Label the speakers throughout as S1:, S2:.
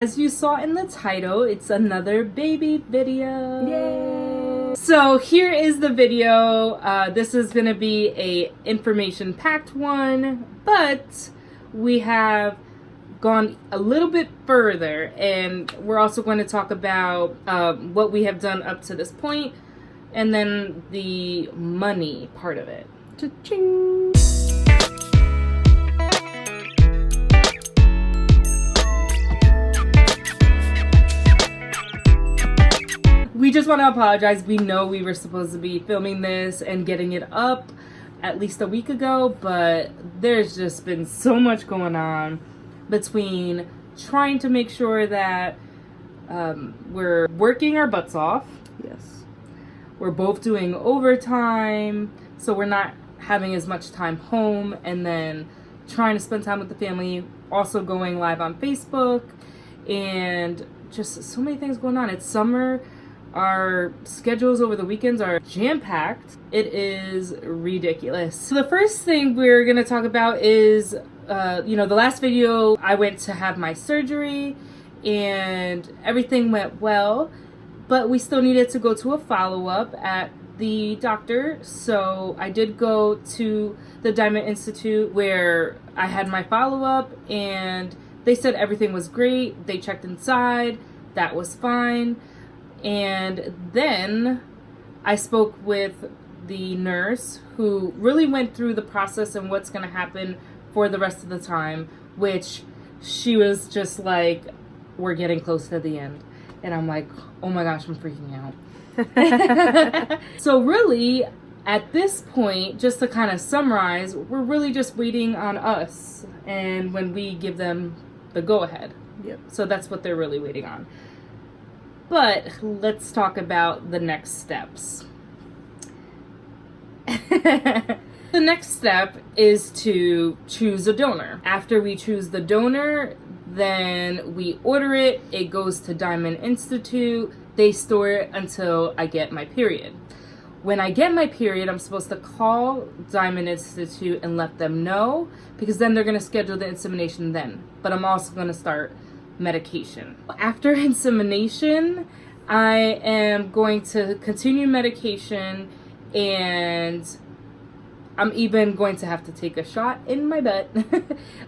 S1: As you saw in the title, it's another baby video.
S2: Yay!
S1: So here is the video. This is going to be a information-packed one, but we have gone a little bit further, and we're also going to talk about what we have done up to this point, and then the money part of it. Cha-ching! We just want to apologize. We know we were supposed to be filming this and getting it up at least a week ago, but there's just been so much going on between trying to make sure that we're working our butts off.
S2: Yes.
S1: We're both doing overtime, so we're not having as much time home, and then trying to spend time with the family, also going live on Facebook, and just so many things going on. It's summer. Our schedules over the weekends are jam-packed. It is ridiculous. So the first thing we're going to talk about is, the last video I went to have my surgery and everything went well, but we still needed to go to a follow-up at the doctor. So I did go to the Diamond Institute where I had my follow-up, and they said everything was great. They checked inside. That was fine. And then I spoke with the nurse who really went through the process and what's going to happen for the rest of the time, which she was just like, we're getting close to the end. And I'm like, oh my gosh, I'm freaking out. So really, at this point, just to kind of summarize, we're really just waiting on us and when we give them the go-ahead.
S2: Yep.
S1: So that's what they're really waiting on. But let's talk about the next steps. The next step is to choose a donor. After we choose the donor, then we order it. It goes to Diamond Institute. They store it until I get my period. When I get my period, I'm supposed to call Diamond Institute and let them know, because then they're going to schedule the insemination then. But I'm also going to start medication. After insemination, I am going to continue medication, and I'm even going to have to take a shot in my butt.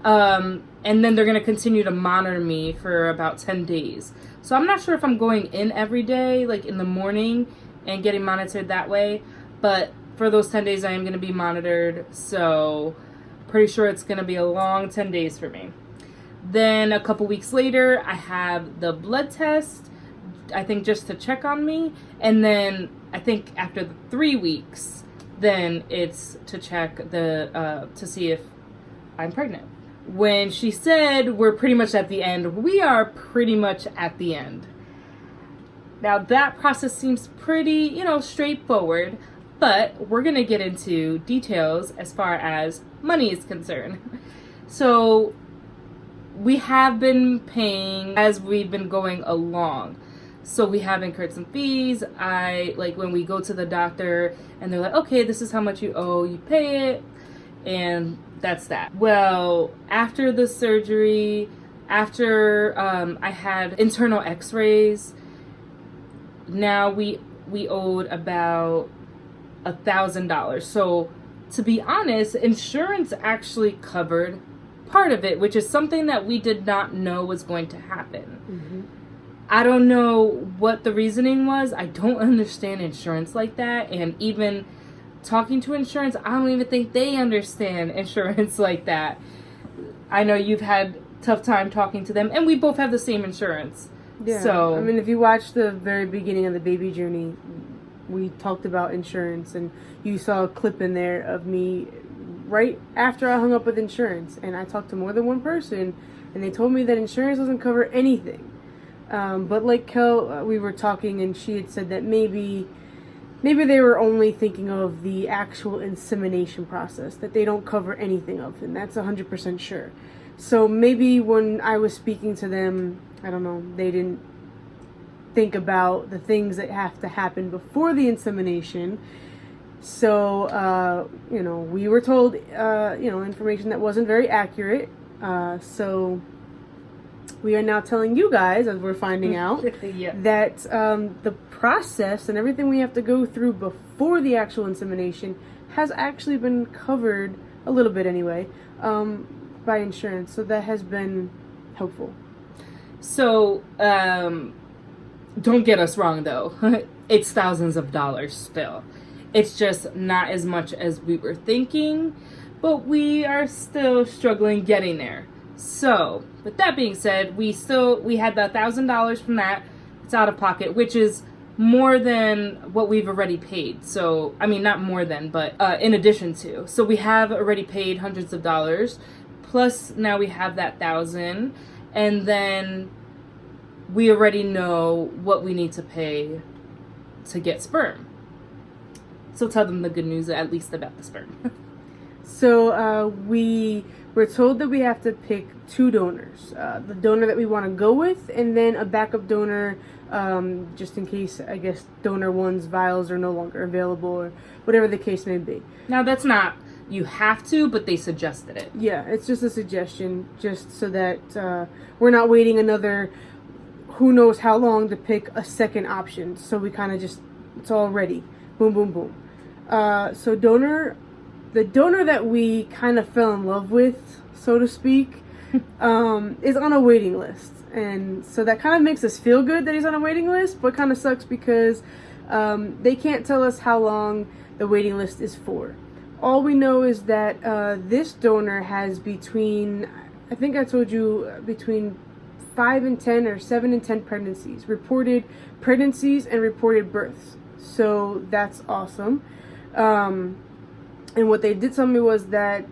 S1: And then they're going to continue to monitor me for about 10 days. So I'm not sure if I'm going in every day, like in the morning, and getting monitored that way. But for those 10 days, I am going to be monitored. So pretty sure it's going to be a long 10 days for me. Then a couple weeks later, I have the blood test, I think just to check on me. And then I think after the 3 weeks, then it's to check to see if I'm pregnant. When she said we're pretty much at the end, we are pretty much at the end. Now that process seems pretty, straightforward, but we're going to get into details as far as money is concerned. So we have been paying as we've been going along. So we have incurred some fees. When we go to the doctor and they're like, okay, this is how much you owe, you pay it, and that's that. Well, after the surgery, after I had internal x-rays, now we owed about $1,000. So to be honest, insurance actually covered part of it, which is something that we did not know was going to happen.
S2: Mm-hmm.
S1: I don't know what the reasoning was. I don't understand insurance like that, and even talking to insurance, I don't even think they understand insurance like that. I know you've had tough time talking to them, and we both have the same insurance.
S2: Yeah.
S1: So
S2: I mean, if you watch the very beginning of the baby journey, we talked about insurance, and you saw a clip in there of me right after I hung up with insurance, and I talked to more than one person, and they told me that insurance doesn't cover anything. But like Kel, we were talking, and she had said that maybe they were only thinking of the actual insemination process, that they don't cover anything of, and that's 100% sure. So maybe when I was speaking to them, I don't know, they didn't think about the things that have to happen before the insemination. So, we were told, information that wasn't very accurate. So we are now telling you guys, as we're finding out,
S1: Yeah.
S2: that the process and everything we have to go through before the actual insemination has actually been covered, a little bit anyway, by insurance. So that has been helpful.
S1: So, don't get us wrong though. It's thousands of dollars still. It's just not as much as we were thinking, but we are still struggling getting there. So, with that being said, we had the $1,000 from that. It's out of pocket, which is more than what we've already paid. So, I mean, not more than, but in addition to. So we have already paid hundreds of dollars. Plus, now we have that $1,000, and then we already know what we need to pay to get sperm. So tell them the good news, at least about the sperm.
S2: So we were told that we have to pick 2 donors. The donor that we want to go with, and then a backup donor, just in case, I guess, donor 1's vials are no longer available, or whatever the case may be.
S1: Now, that's not you have to, but they suggested it.
S2: Yeah, it's just a suggestion, just so that we're not waiting another who knows how long to pick a second option. So we kind of just, it's all ready. Boom, boom, boom. So the donor that we kind of fell in love with, so to speak, is on a waiting list. And so that kind of makes us feel good that he's on a waiting list, but kind of sucks because they can't tell us how long the waiting list is for. All we know is that this donor has between, I think I told you, between 5 and 10 or 7 and 10 pregnancies, reported pregnancies and reported births. So that's awesome. And what they did tell me was that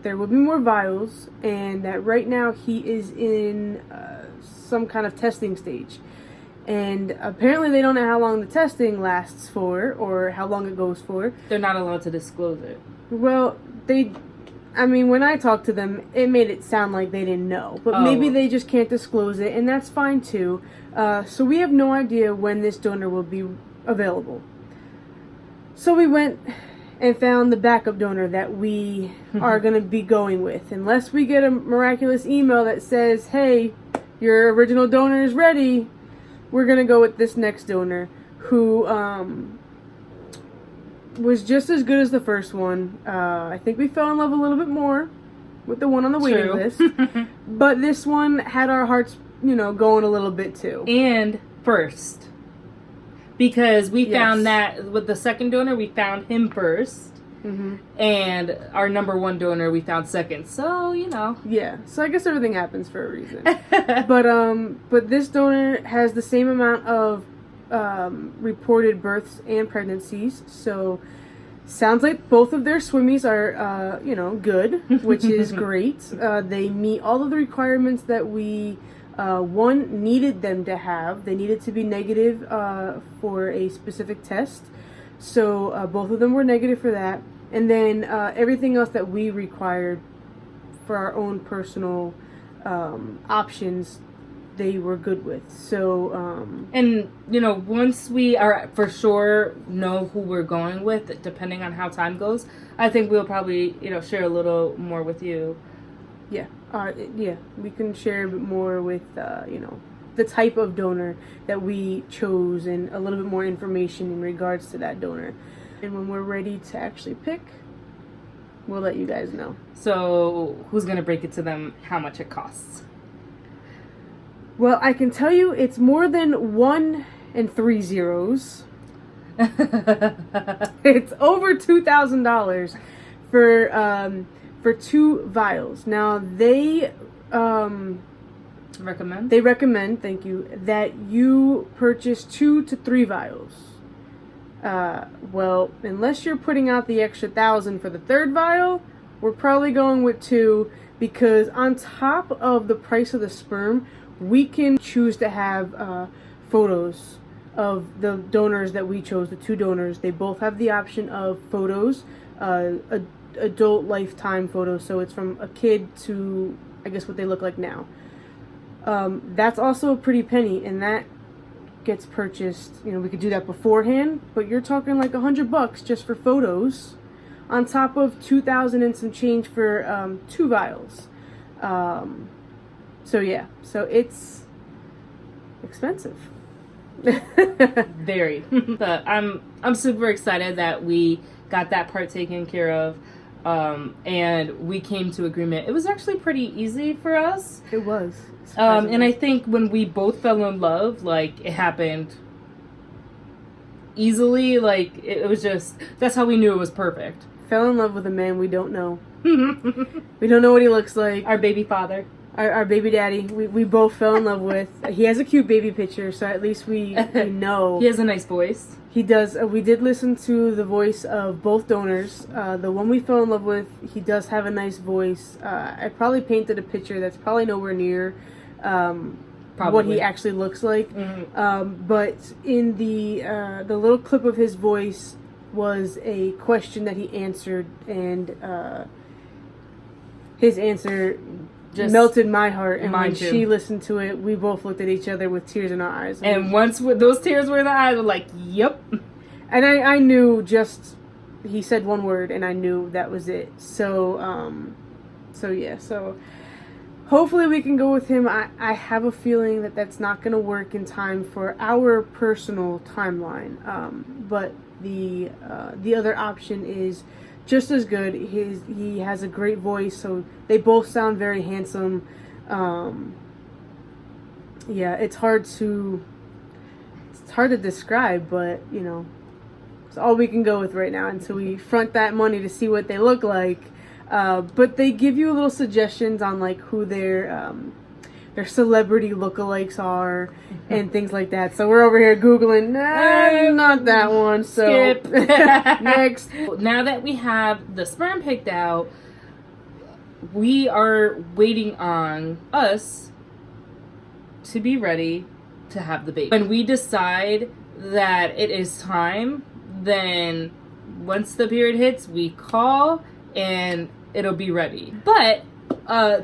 S2: there will be more vials, and that right now he is in some kind of testing stage. And apparently they don't know how long the testing lasts for, or how long it goes for.
S1: They're not allowed to disclose it.
S2: Well, when I talked to them, it made it sound like they didn't know. But maybe they just can't disclose it, and that's fine too. So we have no idea when this donor will be available. So we went and found the backup donor that we are going to be going with. Unless we get a miraculous email that says, hey, your original donor is ready, we're going to go with this next donor, who was just as good as the first one. I think we fell in love a little bit more with the one on the waiting list. But this one had our hearts, going a little bit too.
S1: And first. Because we found that with the second donor, we found him first. Mm-hmm. And our number 1 donor, we found second. So,
S2: Yeah. So I guess everything happens for a reason. But this donor has the same amount of reported births and pregnancies. So sounds like both of their swimmies are, good, which is great. They meet all of the requirements that we one needed them to have. They needed to be negative for a specific test. So both of them were negative for that. And then everything else that we required for our own personal options, they were good with. So
S1: and once we are for sure know who we're going with, depending on how time goes, I think we'll probably share a little more with you.
S2: Yeah. We can share a bit more with the type of donor that we chose, and a little bit more information in regards to that donor. And when we're ready to actually pick, we'll let you guys know.
S1: So who's gonna break it to them how much it costs?
S2: Well, I can tell you it's more than 1 and 3 zeros. It's over $2,000 for 2 vials. Now they
S1: recommend?
S2: They recommend, thank you, that you purchase 2 to 3 vials. Well, unless you're putting out the extra $1,000 for the 3rd vial, we're probably going with 2, because on top of the price of the sperm, we can choose to have photos of the donors that we chose, the 2 donors. They both have the option of photos, adult lifetime photos, so it's from a kid to, I guess, what they look like now. That's also a pretty penny, and that gets purchased, we could do that beforehand, but you're talking like $100 just for photos, on top of $2,000 and some change for 2 vials. So it's expensive.
S1: Very. But I'm super excited that we got that part taken care of. And we came to agreement. It was actually pretty easy for us.
S2: It was.
S1: And I think when we both fell in love, like, it happened easily. Like, it was just, that's how we knew it was perfect.
S2: Fell in love with a man we don't know. We don't know what he looks like.
S1: Our baby father.
S2: Our baby daddy, we both fell in love with. He has a cute baby picture, so at least we know.
S1: He has a nice voice.
S2: He does. We did listen to the voice of both donors. The one we fell in love with, he does have a nice voice. I probably painted a picture that's probably nowhere near what he actually looks like.
S1: Mm-hmm.
S2: But in the little clip of his voice was a question that he answered, and his answer just melted my heart. And when she listened to it, we both looked at each other with tears in our eyes.
S1: And once those tears were in the eyes, we're like, yep.
S2: And I knew just, he said one word, and I knew that was it. So hopefully we can go with him. I have a feeling that that's not going to work in time for our personal timeline. But the other option is just as good. He has a great voice, so they both sound very handsome. Yeah, it's hard to describe, but you know, it's all we can go with right now until we front that money to see what they look like. But they give you little suggestions on like who their celebrity lookalikes are and things like that. So we're over here Googling, not that one. So
S1: skip.
S2: Next.
S1: Now that we have the sperm picked out, we are waiting on us to be ready to have the baby. When we decide that it is time, then once the period hits, we call and it'll be ready. But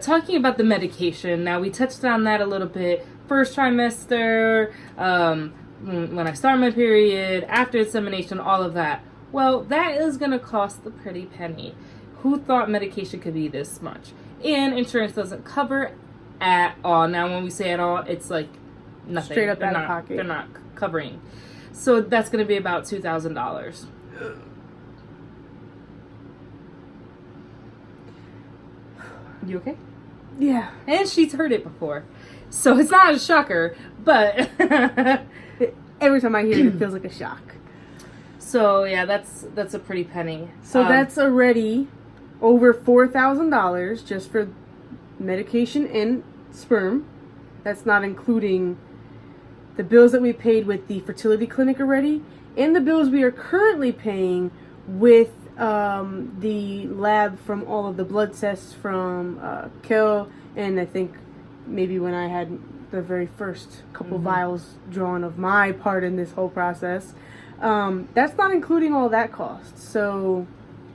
S1: talking about the medication, now we touched on that a little bit. First trimester, when I start my period, after insemination, all of that. Well, that is going to cost a pretty penny. Who thought medication could be this much? And insurance doesn't cover at all. Now, when we say at all, it's like nothing.
S2: Straight up out of pocket.
S1: They're not covering. So that's going to be about $2,000. You okay?
S2: Yeah.
S1: And she's heard it before. So it's not a shocker, but
S2: every time I hear it, it feels like a shock.
S1: So yeah, that's a pretty penny.
S2: So that's already over $4,000 just for medication and sperm. That's not including the bills that we paid with the fertility clinic already, and the bills we are currently paying with the lab from all of the blood tests from Kel, and I think maybe when I had the very first couple vials drawn of my part in this whole process. That's not including all that cost. So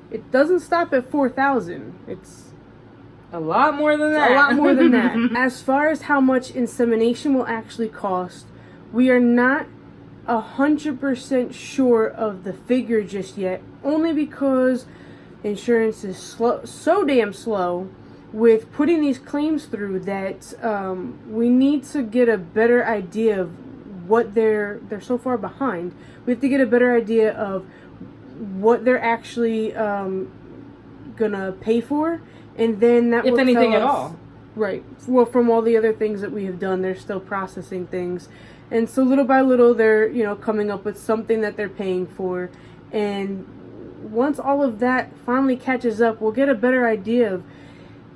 S2: it doesn't stop at $4,000. It's
S1: a lot more than that.
S2: A lot more than that. As far as how much insemination will actually cost, we are not 100% sure of the figure just yet, only because insurance is so damn slow with putting these claims through that we need to get a better idea of what they're so far behind. We have to get a better idea of what they're actually gonna pay for, and then that
S1: if
S2: will
S1: anything
S2: tell
S1: at
S2: us,
S1: all.
S2: Right. Well, from all the other things that we have done, they're still processing things. And so little by little, they're, coming up with something that they're paying for. And once all of that finally catches up, we'll get a better idea of,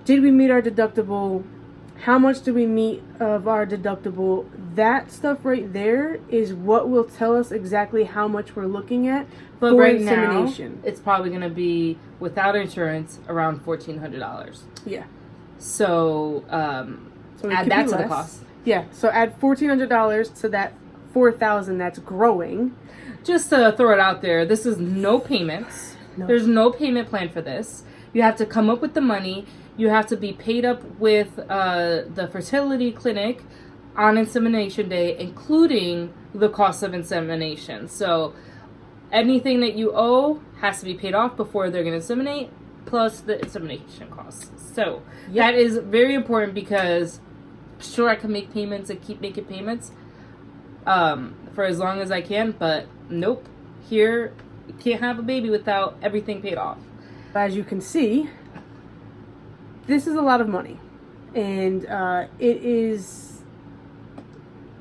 S2: did we meet our deductible? How much do we meet of our deductible? That stuff right there is what will tell us exactly how much we're looking at
S1: but
S2: for
S1: right
S2: insemination.
S1: Now, it's probably going to be, without insurance, around $1,400.
S2: Yeah.
S1: So add that to the cost.
S2: Yeah, so add $1,400 to that $4,000 that's growing.
S1: Just to throw it out there, this is no payments. No. There's no payment plan for this. You have to come up with the money. You have to be paid up with the fertility clinic on insemination day, including the cost of insemination. So anything that you owe has to be paid off before they're going to inseminate, plus the insemination costs. So that is very important because sure I can make payments and keep making payments for as long as I can, but nope. Here, you can't have a baby without everything paid off.
S2: As you can see, this is a lot of money. And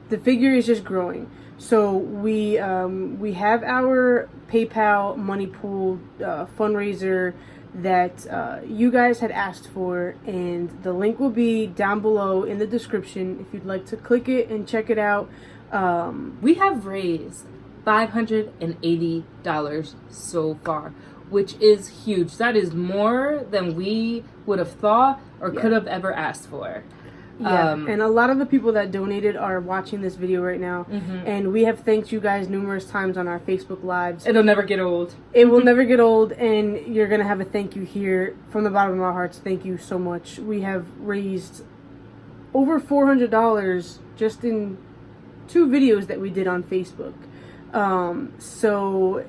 S2: the figure is just growing. So we have our PayPal money pool fundraiser that you guys had asked for, and the link will be down below in the description if you'd like to click it and check it out.
S1: We have raised $580 so far, which is huge. That is more than we would have thought or could have ever asked for.
S2: Yeah, and a lot of the people that donated are watching this video right now, and we have thanked you guys numerous times on our Facebook Lives.
S1: It'll never get old.
S2: It will never get old, and you're going to have a thank you here from the bottom of our hearts. Thank you so much. We have raised over $400 just in 2 videos that we did on Facebook. So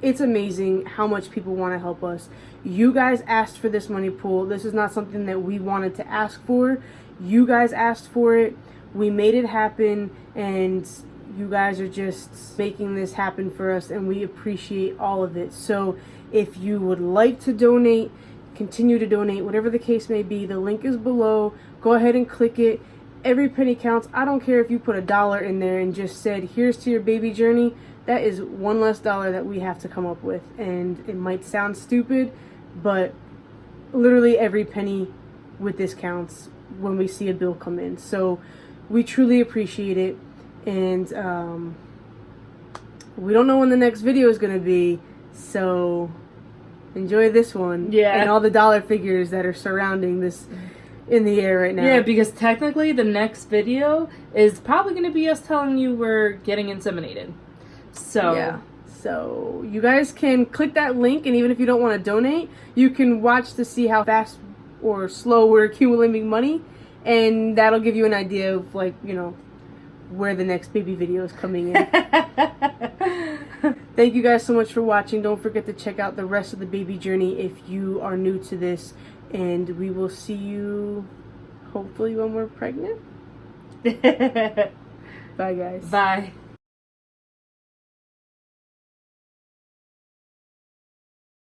S2: it's amazing how much people want to help us. You guys asked for this money pool. This is not something that we wanted to ask for. You guys asked for it. We made it happen, and you guys are just making this happen for us, and we appreciate all of it. So if you would like to donate, continue to donate, whatever the case may be, the link is below. Go ahead and click it. Every penny counts. I don't care if you put $1 in there and just said, here's to your baby journey. That is one less dollar that we have to come up with. And it might sound stupid, but literally every penny with this counts when we see a bill come in. So we truly appreciate it. And we don't know when the next video is going to be. So enjoy this one.
S1: Yeah.
S2: And all the dollar figures that are surrounding this in the air right now.
S1: Yeah, because technically the next video is probably going to be us telling you we're getting inseminated. So
S2: yeah. So you guys can click that link, and even if you don't want to donate, you can watch to see how fast or slow we're accumulating money, and that'll give you an idea of, like, you know, where the next baby video is coming in. Thank you guys so much for watching. Don't forget to check out the rest of the baby journey if you are new to this, and we will see you hopefully when we're pregnant. Bye guys.
S1: Bye.